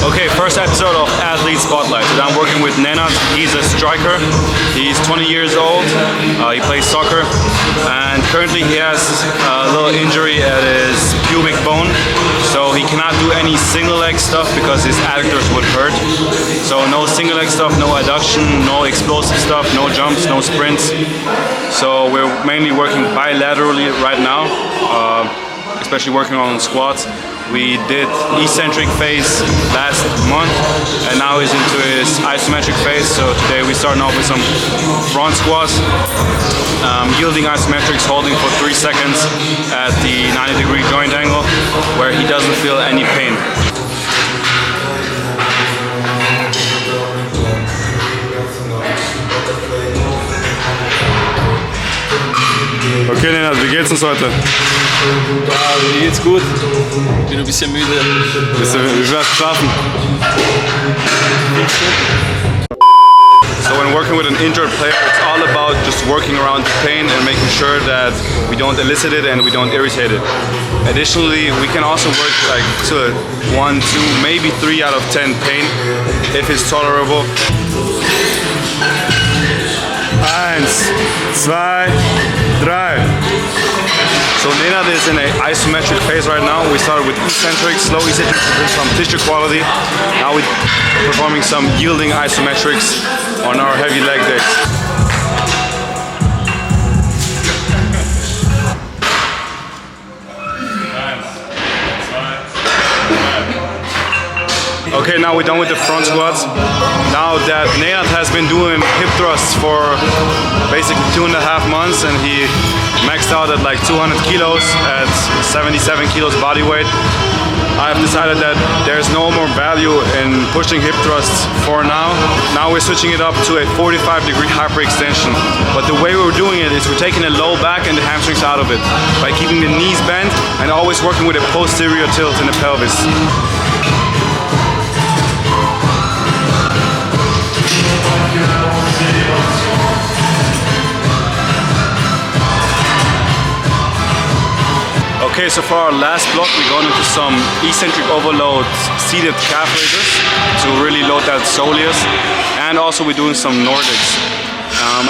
Okay, first episode of Athlete Spotlight. Today I'm working with Nenad. He's a striker. He's 20 years old. He plays soccer, and currently he has a little injury at his pubic bone, so he cannot do any single leg stuff because his adductors would hurt. So no single leg stuff, no adduction, no explosive stuff, no jumps, no sprints. So we're mainly working bilaterally right now, especially working on squats. We did eccentric phase last month, and now he's into his isometric phase. So today we're starting off with some front squats, yielding isometrics, holding for 3 seconds at the 90-degree joint angle, where he doesn't feel any pain. Okay, Nenad, wie geht's uns heute? Mir geht's gut. Bin ein bisschen müde. Wie viel hast du geschlafen? So when working with an injured player, it's all about just working around the pain and making sure that we don't elicit it and we don't irritate it. Additionally, we can also work like to 1, 2, maybe 3 out of 10 pain if it's tolerable. 1, 2, 3. So Nenad is in an isometric phase right now. We started with eccentric, slow eccentric to bring some tissue quality. Now we're performing some yielding isometrics on our heavy leg days. Okay, now we're done with the front squats. Now that Nenad has been doing hip thrusts for basically 2.5 months, and he maxed out at like 200 kilos at 77 kilos body weight, I've decided that there's no more value in pushing hip thrusts for now. Now we're switching it up to a 45-degree hyperextension. But the way we're doing it is we're taking the low back and the hamstrings out of it by keeping the knees bent and always working with a posterior tilt in the pelvis. Okay, so for our last block, we're going into some eccentric overload seated calf raises to really load that soleus, and also we're doing some Nordics.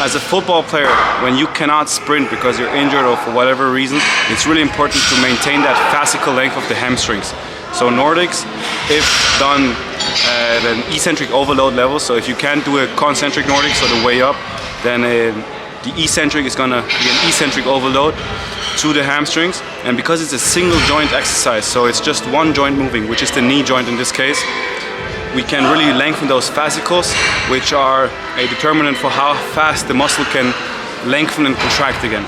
As a football player, when you cannot sprint because you're injured or for whatever reason, it's really important to maintain that fascicle length of the hamstrings. So Nordics, if done at an eccentric overload level, so if you can't do a concentric Nordic, so the way up, then the eccentric is gonna be an eccentric overload to the hamstrings. And because it's a single joint exercise, so it's just one joint moving, which is the knee joint in this case, we can really lengthen those fascicles, which are a determinant for how fast the muscle can lengthen and contract again.